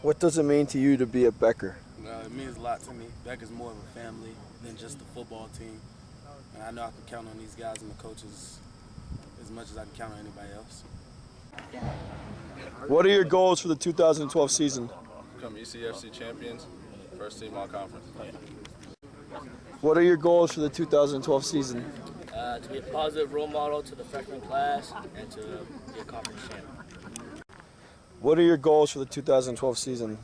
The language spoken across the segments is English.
What does it mean to you to be a Becker? It means a lot to me. Becker's more of a family than just a football team. And I know I can count on these guys and the coaches as much as I can count on anybody else. What are your goals for the 2012 season? Become ECFC champions, first team all conference. What are your goals for the 2012 season? To be a positive role model to the freshman class and to be a conference champ. What are your goals for the 2012 season?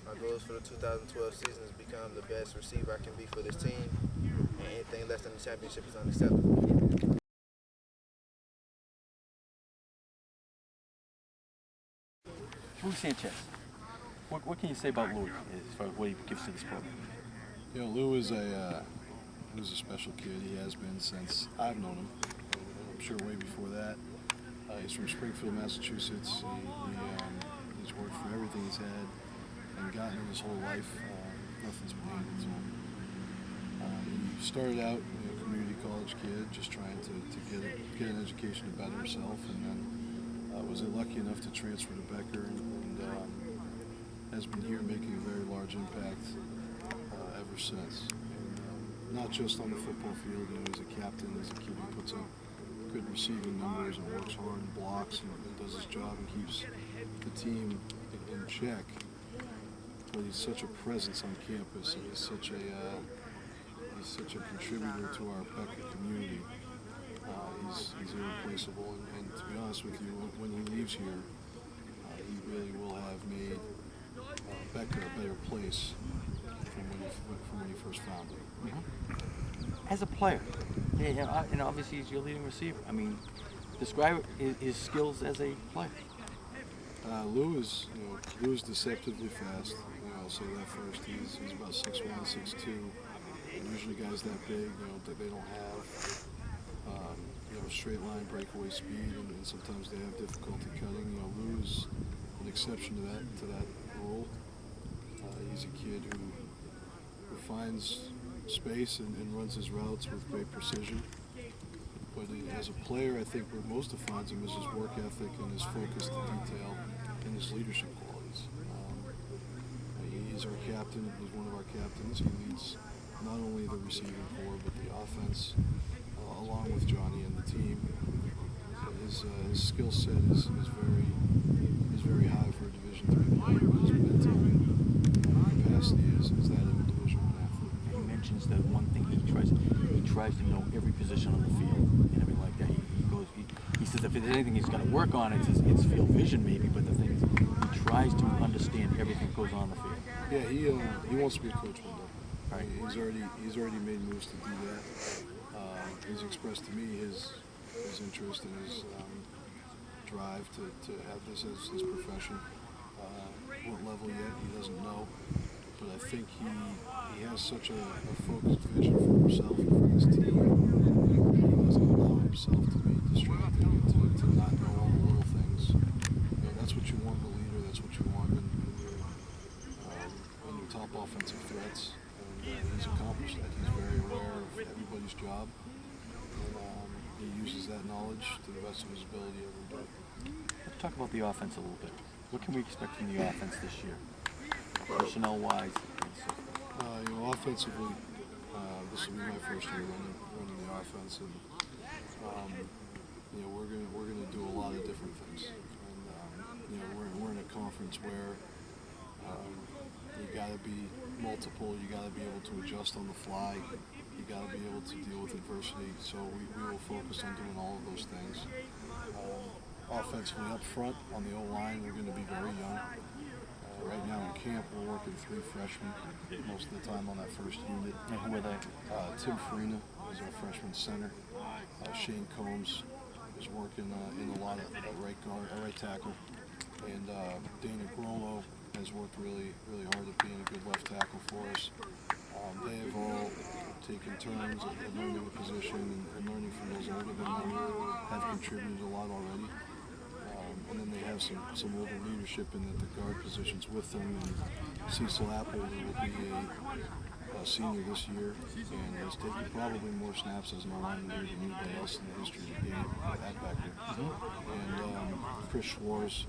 My goals for the 2012 season is become the best receiver I can be for this team, and anything less than the championship is unacceptable. Luis Sanchez, what can you say about Lou as far as what he gives to this program? You know, Lou is a special kid. He has been since I've known him. I'm sure way before that. He's from Springfield, Massachusetts. He's worked for everything he's had and gotten in his whole life. Nothing's been handed to him. He started out a community college kid, just trying to get an education to better himself, and then was lucky enough to transfer to Becker and has been here making a very large impact ever since. And, not just on the football field, he's a captain, he's a kid who puts up good receiving numbers and works hard and blocks and does his job and keeps the team in check. But he's such a presence on campus, and he's such a contributor to our Becker community. He's irreplaceable, and to be honest with you, when he leaves here, he really will have made Becker a better place from when he first found it. Mm-hmm. As a player, and obviously he's your leading receiver. I mean, describe his skills as a player. Lou is deceptively fast. I'll say that first. He's about 6'1", 6'2". Usually guys that big, that they don't have straight line breakaway speed, and sometimes they have difficulty cutting. Lou is an exception to that rule. He's a kid who finds space and runs his routes with great precision. But as a player, I think what most defines him is his work ethic and his focus to detail and his leadership qualities. He's our captain. He's one of our captains. He leads not only the receiving corps but the offense, along with Johnny and the team. His skill set is very high for a Division III player. His mental capacity is that of a Division I athlete. He mentions that one thing he tries to know every position on the field and everything like that. He says if there's anything he's got to work on, it's field vision maybe, but the thing is he tries to understand everything that goes on the field. Yeah, he wants to be a coach one day. Right. He's already made moves to do that. He's expressed to me his interest and his drive to have this as his profession. What level yet, he doesn't know. But I think he has such a focused vision for himself and for his team that he doesn't allow himself to be distracted and to not know all the little things. That's what you want in a leader. That's what you want in your top offensive threats. And he's accomplished that. He's very aware of everybody's job. And he uses that knowledge to the best of his ability every day. Let's talk about the offense a little bit. What can we expect from the offense this year, personnel-wise? Offensively, this will be my first year running the offense, and we're gonna do a lot of different things. And we're in a conference where you got to be multiple. You got to be able to adjust on the fly. You got to be able to deal with adversity. So we will focus on doing all of those things. Offensively, up front on the O-line, we're going to be very young. Right now in camp, we're working 3 freshmen most of the time on that first unit. And who are they? Tim Farina is our freshman center. Shane Combs is working in a lot of right tackle. And Dana Grollo has worked really, really hard at being a good left tackle for us. They have all taken turns at learning the position and learning from those older than them, have contributed a lot already. And then they have some older leadership in the guard positions with them. And Cecil Apple, who will be a senior this year and has taken probably more snaps as an O-line leader than anybody else in the history of the game at Becker. Mm-hmm. And Chris Schwartz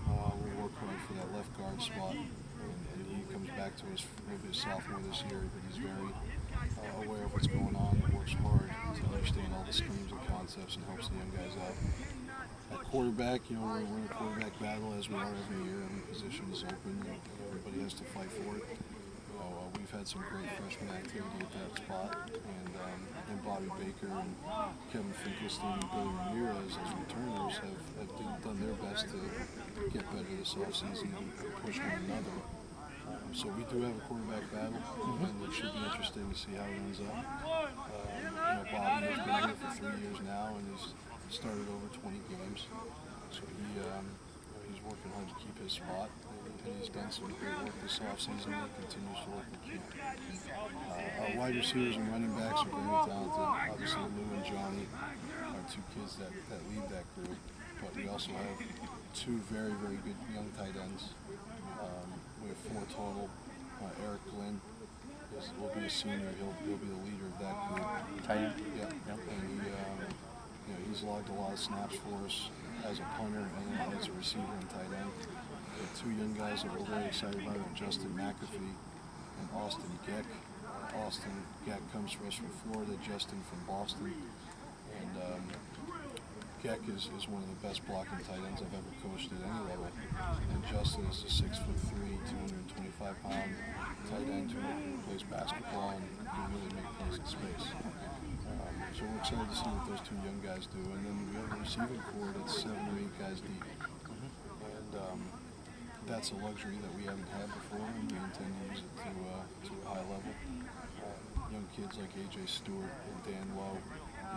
we'll work hard for that left guard spot. And he comes back to us, maybe a sophomore this year, but he's very aware of what's going on and works hard to understand all the schemes and concepts and helps the young guys out. At quarterback, we're in a quarterback battle as we are every year. Every position is open and everybody has to fight for it. We've had some great freshman activity at that spot, and Bobby Baker and Kevin Finkelstein and Billy Ramirez as returners have done their best to get better this offseason and push one another. So we do have a quarterback battle, and it should be interesting to see how it ends up. Bobby has been here for 3 years now and has started over 20 games, so he's working hard to keep his spot, and he's done some great work this offseason and continues to work with camp. Our wide receivers and running backs are very talented. Obviously, Lou and Johnny are two kids that lead that group, but we also have two very, very good young tight ends. We have 4 total. Eric Glenn will be a senior. He'll be the leader of that group. Tight end? Yeah. Yep. And he's logged a lot of snaps for us as a punter and as a receiver and tight end. We have 2 young guys that we're very excited about, Justin McAfee and Austin Geck. Austin Geck comes for us from Florida, Justin from Boston. And Geck is one of the best blocking tight ends I've ever coached at any level. And Justin is a 6'3", 225-pound tight end who plays basketball and can really make plays in space. So we're excited to see what those 2 young guys do. And then we have a receiving corps that's 7 or 8 guys deep. And that's a luxury that we haven't had before, and we intend to use it to a high level. Young kids like A.J. Stewart and Dan Lowe,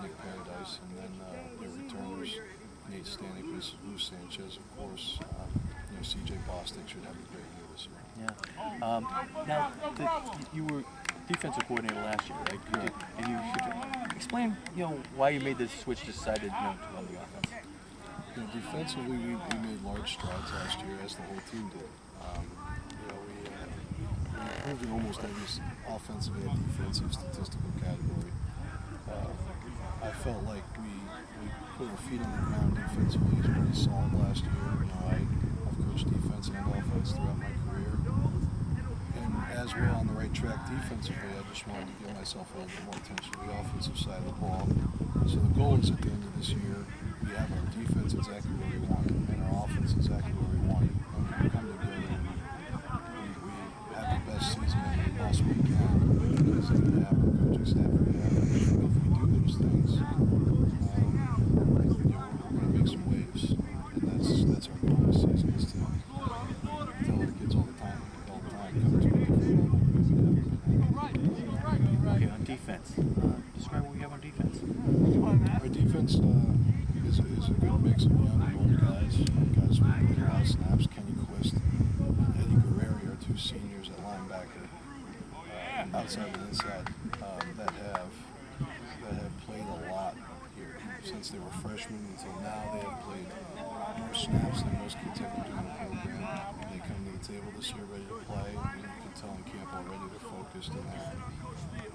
Nick Paradise, and then their returners, Nate Stanicus, Lou Sanchez, of course. C.J. Bostic should have a great year this year. Yeah. Now, you were defensive coordinator last year, right? And you should explain, why you made this switch, decided, to run the offense. Defensively, we made large strides last year, as the whole team did. We improved in almost every offensive and defensive statistical category. I felt like we put our feet on the ground defensively. It was pretty solid last year. I've coached defense and offense throughout my career. And as we're on the right track defensively, I just wanted to give myself a little bit more attention to the offensive side of the ball. So the goal is at the end of this year, we have our defense exactly where we want it, and our offense exactly where we want it. And we come together and we have the best season that we possibly can because of the coaching staff we have. If we do those things, we're going to make some waves. And that's our goal this season, is to tell our kids all the time, come to a different level. Okay, on defense. Describe what we have on defense. Our defense is a good mix of young and old guys who play a lot of snaps. Kenny Quist and Eddie Guerreri are 2 seniors at linebacker, outside and inside, that have played a lot here. Since they were freshmen until now, they have played more snaps than most kids ever do in the program. And they come to the table this year ready to play, and you can tell in camp already they're focused and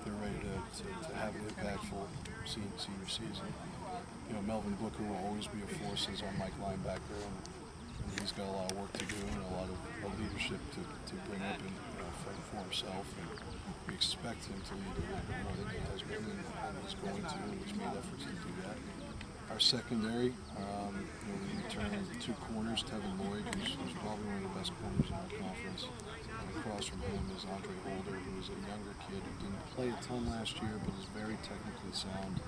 they're ready to have an impactful senior season. Melvin Booker will always be a force as our Mike linebacker, and he's got a lot of work to do and a lot of leadership to bring up and fight for himself. And we expect him to lead a little bit more than he has been, and he's going to, and he's made efforts to do that. Our secondary, we returned 2 corners, Tevin Lloyd, who's probably one of the best corners in our conference. And across from him is Andre Holder, who is a younger kid who didn't play a ton last year, but is very technically sound.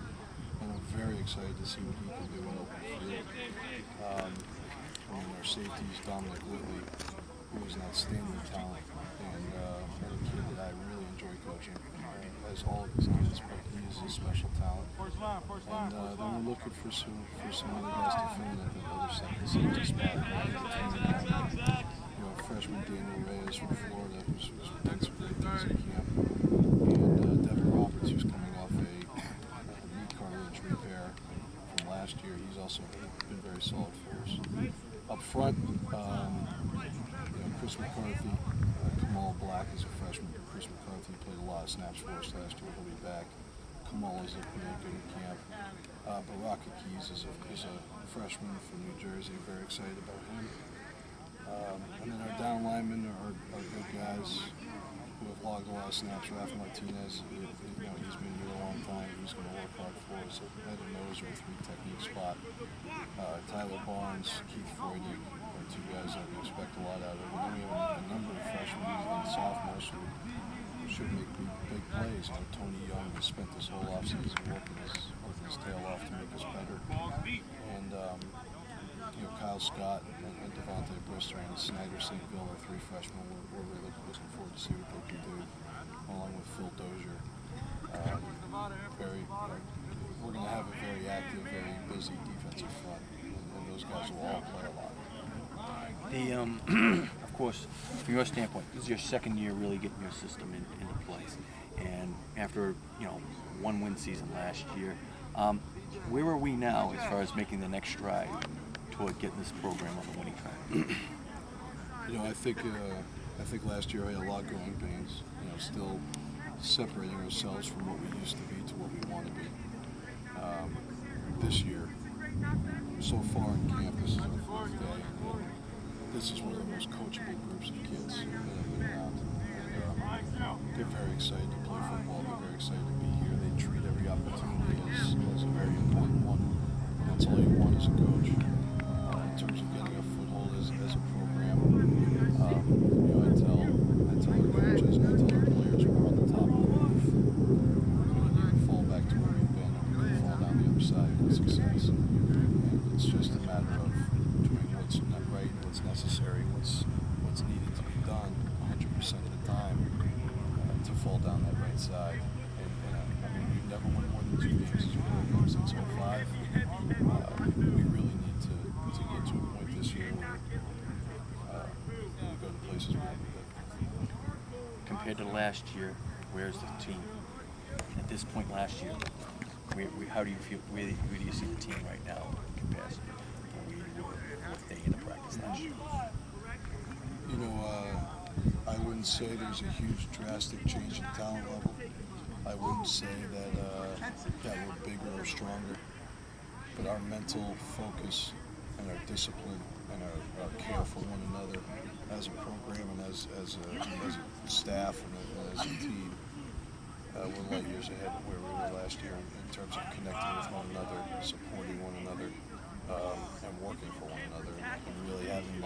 And I'm very excited to see what he can do in open field. Our safety is Dominic Whitley, who is an outstanding talent and a kid that I really enjoy coaching, as all of his kids, but he is a special talent. And then we're looking for some other guys to fill in at the other second safety spot. Freshman Daniel Reyes from Florida, who's done some great things in camp, and Devin Roberts, who's coming off a knee cartilage repair from last year. He's also been very solid for us. Up front, Chris McCarthy, Kamal Black is a freshman. Chris McCarthy played a lot of snaps for us last year. He'll be back. Kamal is looking really good in camp. Baraka Keys is a freshman from New Jersey. Very excited about him. And then our down linemen are good guys who have logged a lot of snaps. Raf Martinez, he's been here a long time. He's going to work hard for us at the nose or 3 technique spot. Tyler Barnes, Keith Freudig are 2 guys that we expect a lot out of. And then we have a number of freshmen and sophomores who should make big plays. Tony Young has spent this whole offseason working his tail off to make us better. And Kyle Scott and Devontae Brister and Snyder St. Ville are 3 freshmen. We're really looking forward to see what they can do, along with Phil Dozier. We're going to have a very active, very busy defensive front, and those guys will all play a lot. Of course, from your standpoint, this is your second year really getting your system into place, and after 1 win season last year, where are we now as far as making the next stride toward getting this program on the winning track? I think last year I had a lot of growing pains. Still separating ourselves from what we used to be to what we want to be. This year, so far in camp, this is our 4th day. This is one of the most coachable groups of kids that have been around. And, they're very excited to play football. They're very excited to be here. They treat every opportunity as a very important one. And that's all you want as a coach. In terms of getting a foothold as a program, I tell our coaches and I tell our players we're on the top of the roof. We can fall back to where we've been, and we can fall down the other side with success. And it's just a matter of doing what's not right, what's necessary, what's needed to be done 100% of the time to fall down that right side. And we've never won more than 2 games as a program since 05. We really need to get to a point this year where we go to places we haven't been. Compared to last year, where's the team? At this point last year, how do you feel? Where do you see the team right now in comparison to where we were 4th day into practice last year? I wouldn't say there's a huge drastic change in talent level. I wouldn't say that we're bigger or stronger, but our mental focus and our discipline and our care for one another as a program and as a staff and as a team, we're light years ahead of where we were last year in terms of connecting with one another, supporting one another, and working for one another, and really having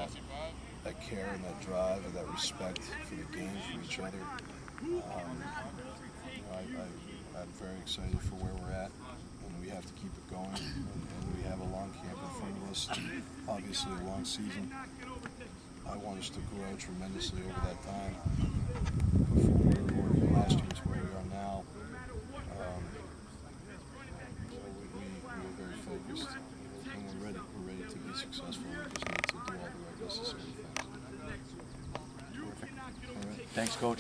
that care and that drive and that respect for the game, for each other. I'm very excited for where we're at, and we have to keep it going, and we have a long camp in front of us, obviously a long season. I want us to grow tremendously over that time. Before where we were last year to where we are now, we are very focused, and we're ready to be successful. We just need to do all the right necessary things. Terrific. All right. Thanks, Coach.